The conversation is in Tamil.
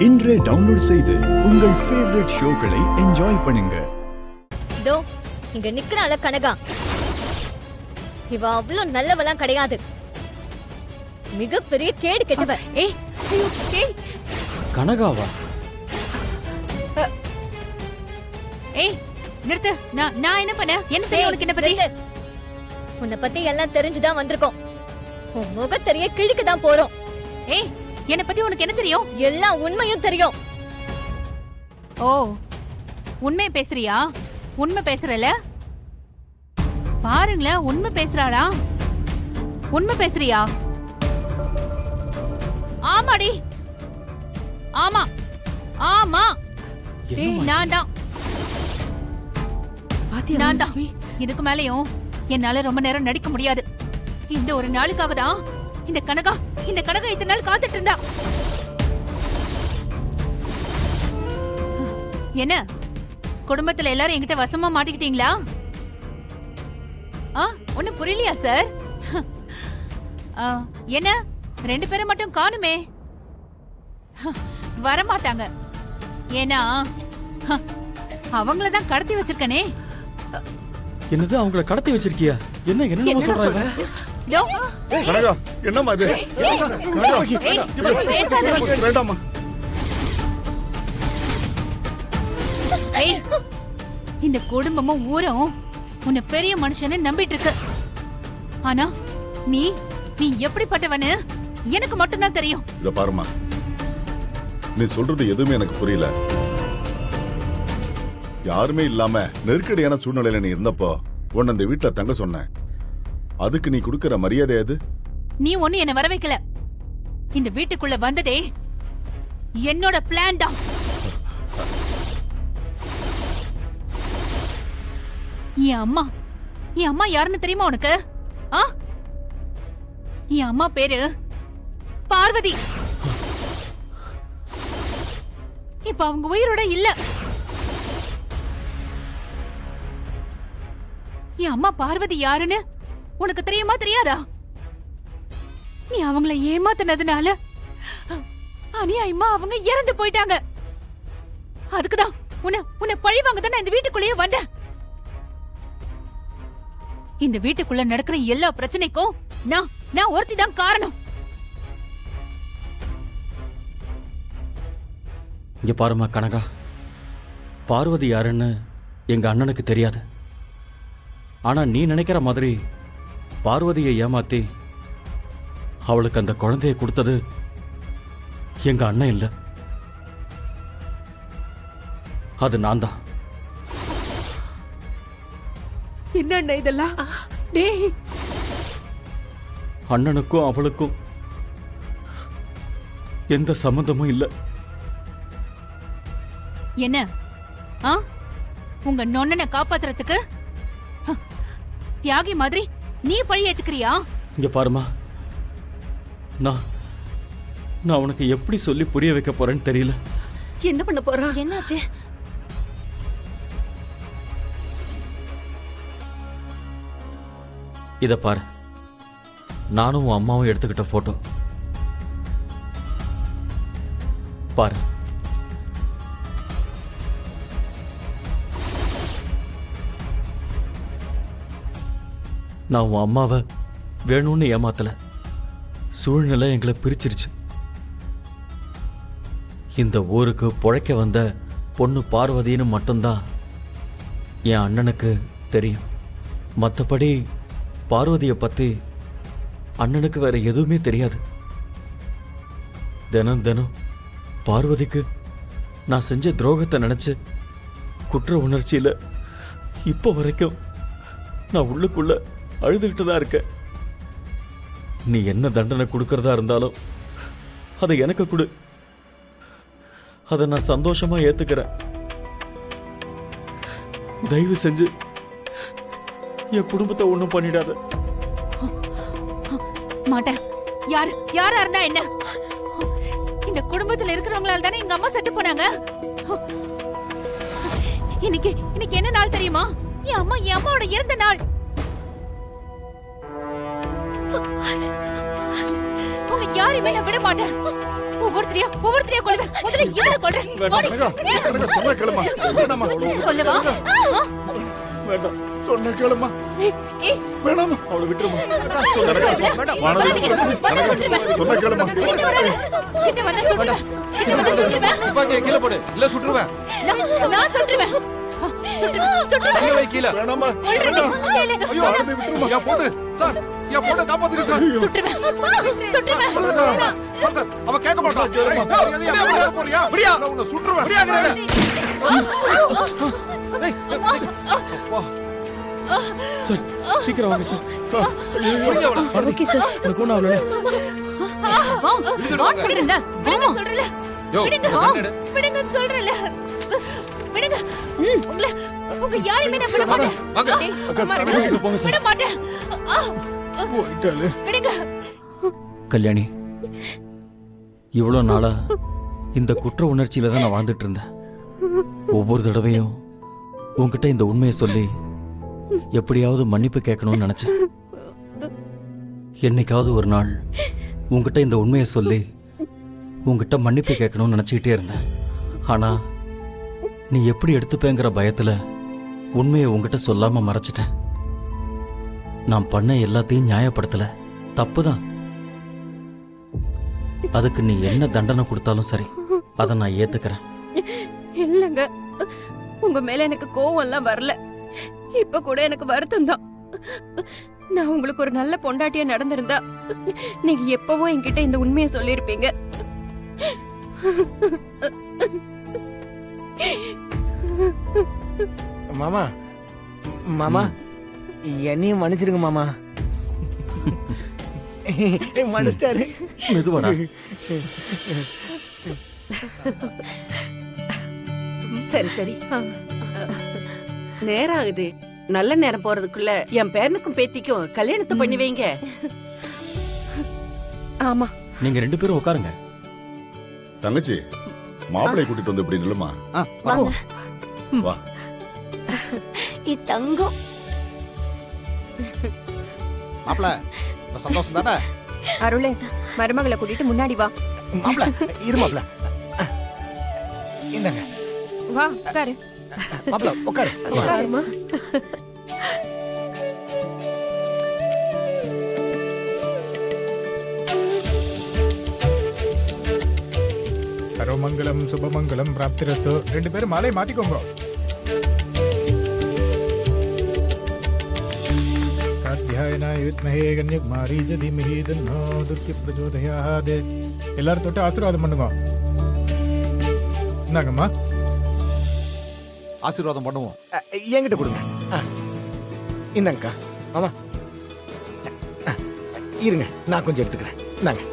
இன்றே டவுன்லோட் செய்து உங்கள் ஃபேவரட் ஷோக்களை என்ஜாய் பண்ணுங்க. இதோ இங்க நிக்கறாள கனகா, இவ அவ்வளவு நல்லவெல்லாம் கிடையாது, மிகப்பெரிய கேடு கெட்டவ. ஏய் ஏய் கனகாவா? ஏய் நிறுத்து. நான் என்ன பண்ண? என்ன தெரியும் உனக்கு? என்ன பத்தி? உன்னை பத்தி எல்லாம் தெரிஞ்சுதான் வந்திருக்கோம். உன் முகத்தெரிய கிழிக்க தான் போறோம். ஏய் என்ன பத்தி உனக்கு என்ன தெரியும்? எல்லாம் உண்மையும் தெரியும். ஓ உண்மையை பேசுறியா? உண்மை பேசுறல பாருங்களேன், உண்மை பேசுறாளா? உண்மை பேசுறியா? ஆமாடி, ஆமா ஆமா, நான் தான் நான் தான். இதுக்கு மேலயும் என்னால ரொம்ப நேரம் நடிக்க முடியாது. இந்த ஒரு நாளுக்காக தான் இந்த கனகா இத்தனை நாள் காத்துட்டு இருந்தா. என்ன குடும்பத்துல எல்லாரும் என்கிட்ட வசமா மாட்டிக்கிட்டீங்களா? ஒண்ணு புரியலையா சார்? என்ன ரெண்டு பேரை மட்டும் காணுமே? வரமாட்டாங்க, ஏன்னா அவங்களதான் கடத்தி வச்சிருக்கனே. என்னது, அவங்கள கடத்தி வச்சிருக்கியா? என்ன சொல்றாங்க? கனகா, என்னம்மா இது? வேண்டாமா? இந்த குடும்பமும் ஊரும் உன்னை பெரிய மனுஷன்னு நம்பிட்டு இருக்கு. ஆனா நீ எப்படிப்பட்டவன்னு எனக்கு மட்டும்தான் தெரியும். இத பாருமா, நீ சொல்றது எதுவுமே எனக்கு புரியல. யாருமே இல்லாம நெருக்கடியான சூழ்நிலையில நீ இருந்தப்போ உன்னை இந்த வீட்டுல தங்க சொன்ன. அதுக்கு நீ கொடுக்கற மரியாதை அது? நீ ஒண்ணு என்ன வர வைக்கல. இந்த வீட்டுக்குள்ள வந்ததே என்னோட பிளான் தான். என் அம்மா யாருன்னு தெரியுமா உனக்கு? என் அம்மா பேரு பார்வதி. இப்ப அவங்க உயிரோட இல்ல. என் அம்மா பார்வதி யாருன்னு உனக்கு தெரியுமா தெரியாதா? நீ அவங்கள ஏமாத்தினதுனால அநியாயமா அவங்க இறந்து போயிட்டாங்க. அதுக்குதான் உன்னை பழி வாங்க தான் நான் இந்த வீட்டுக்குள்ளேயே வந்தேன். இந்த வீட்டுக்குள்ள நடக்கிற எல்லா பிரச்சனைக்கும் நான் ஒருத்தி தான் காரணம். இங்க பாருமா கனகா, பார்வதி யாருன்னு எங்க அண்ணனுக்கு தெரியாது. ஆனா நீ நினைக்கிற மாதிரி பார்வதியை ஏமாத்தி அவளுக்கு அந்த குழந்தையை கொடுத்தது எங்க அண்ணன் இல்ல, அது நான் தான். என்ன இதெல்லாம்? டேய், அண்ணனுக்கும் அவளுக்கும் எந்த சம்பந்தமும் இல்ல. என்ன உங்க நொண்ணனை காப்பாத்துறதுக்கு தியாகி மாதிரி நீ பழி ஏத்துக்கிறியா? இங்க பாருமா, நான் உனக்கு எப்படி சொல்லி புரிய வைக்க போறேன்னு தெரியல. என்ன பண்ண போறா? என்னாச்சு? இத பாரு, நானும் உன் அம்மாவும் எடுத்துக்கிட்ட போட்டோ பாரு. நான் உன் அம்மாவை வேணும்னு ஏமாத்தல, சூழ்நிலை எங்களை பிரிச்சிருச்சு. இந்த ஊருக்கு பொழைக்க வந்த பொண்ணு பார்வதின்னு மட்டும்தான் என் அண்ணனுக்கு தெரியும். மற்றபடி பார்வதியை பத்தி அண்ணனுக்கு வேற எதுவுமே தெரியாது. தினம் தினம் பார்வதிக்கு நான் செஞ்ச துரோகத்தை நினைச்சு குற்ற உணர்ச்சியில இப்போ வரைக்கும் நான் உள்ளுக்குள்ள அழுதுகிட்டு தான் இருக்க. நீ என்ன தண்டனை கொடுக்கறதா இருந்தாலும் அதை எனக்கு கொடு, அதை நான் சந்தோஷமா ஏத்துக்கிறேன். தயவு செஞ்சு என் குடும்பத்தை ஒண்ணும் பண்ணிடாத. மாட்டேன். யாரா இருந்தா என்ன? இந்த குடும்பத்துல இருக்கிறவங்களால தானே எங்க அம்மா செத்து போனாங்க. இன்னைக்கு என்ன நாள் தெரியுமா? என் அம்மாவோட இறந்த நாள். உங்க யாரையுமே நான் விட மாட்டேன். ஒவ்வொருத்தரையா கொல்லுவேன். முதல்ல இவனை கொல்றேன். ஓடி. சொன்ன கேளுமா வேணாமா கொல்லவா? ஆ? வேண்டாம், சொன்ன கேளுமா ஏய், வேணாமா அவளை விட்டுருமா. சொன்ன கேளுமா கிட்ட வராத. கிட்ட வந்தா சுட்டுருவேன். கிட்ட வந்தா சுட்டுருவேன். துப்பாக்கியை கீழே போடு இல்ல சுட்டுருவேன். நான் சுட்டுருவேன். சுட்டுருவேன். கையை வை கீழே. வேணாமா கொல்றேன். இல்ல, இல்ல. ஐயோ யா போடு சார், யா போடு காப்பாத்துங்க சார். சுட்டுருவேன். சுட்டுருவேன். சொல்லுங்க சார். சார் சார் அவ கேட்க மாட்டான். எதையா போறியா? விடியா நான் உன்னை சுட்டுருவேன். விடியாங்கறேன். சார், சீக்கிரம் வாங்க சார். Okay sir. எனக்கு ஒன்றும் ஆகல. வா. வாட் சொல்றேன்டா. விடுங்க சொல்றல. யோ விடுங்க. கண்ணெடு. விடுங்க சொல்றல. விடுங்க. உங்க யாரையுமே நான் விட மாட்டேன். வாங்க. வீட்டுக்கு போங்க சார். விட மாட்டேன். போயிட்டாலே. விடுங்க. கல்யாணி, இவ்வளோ நாளா இந்த குற்ற உணர்ச்சியில தான் நான் வாழ்ந்துட்டு இருந்தேன். ஒவ்வொரு தடவையும் உன்கிட்ட இந்த உண்மையை சொல்லி எப்படியாவது மன்னிப்பு கேட்கணும்னு நினைச்சேன். என்னைக்காவது ஒரு நாள் உன்கிட்ட இந்த உண்மையை சொல்லி உன்கிட்ட மன்னிப்பு கேட்கணும்னு நினைச்சுக்கிட்டே இருந்தேன். ஆனா நீ எப்படி எடுத்துப்பேங்கிற பயத்துல உண்மையை உன்கிட்ட சொல்லாம மறைச்சிட்டேன். நான் பண்ண எல்லாத்தையும் நியாயப்படுத்தல, தப்புதான். அதுக்கு நீ என்ன தண்டனை கொடுத்தாலும் சரி, அதை நான் ஏத்துக்கிறேன். இல்லங்க, உங்க மேல எனக்கு கோவம் எல்லாம் வரல. இப்ப கூட எனக்கு வருத்தம் தான். நான் உங்களுக்கு ஒரு நல்ல பொண்டாட்டியா நடந்திருந்தா நீங்க எப்பவும் என்கிட்ட இந்த உண்மையை சொல்லிருப்பீங்க. மாமா மாமா என்னையும் மன்னிச்சிருங்க மாமா. மன்னிச்சிட்டாரு. மெதுவாடா. சரி சரி, நேரம் ஆகுது. நல்ல நேரம் போறதுக்குள்ள என் பேரனுக்கும் பேத்திக்கும் கல்யாணத்தை பண்ணி வைங்க. ஆமா, நீங்க ரெண்டு பேரும் உட்காருங்க. தங்கச்சி மாப்பிள்ளை கூட்டிட்டு வந்து இப்படி நில்லுமா. வா தங்கம். மாப்ள சந்தோஷம் தானே? அருளே, மருமகளை கூட்டிட்டு முன்னாடி வா. மாப்ள இரு மாப்ள. இந்தாங்க வா உட்காரு. மாப்ள உட்காரு. உட்காருமா. சர்வமங்கலம் சுபமங்கலம் பிராப்திரஸ்து. ரெண்டு பேரும் மாலை மாத்திக்கோங்க. காத்யாயனாய வித்மஹே கன்யகுமாரீச்ச தீமஹி தன்னோ துர்க்கி பிரச்சோதயாத். எல்லாரும் தொட்டு ஆசீர்வாதம் பண்ணுங்க. இந்தாங்கம்மா. ஆசீர்வாதம் பண்ணுவோம். என்கிட்ட கொடுங்க. இந்தாங்கக்கா. மாமா இருங்க, நான் கொஞ்சம் எடுத்துக்கிறேன். இந்தாங்க.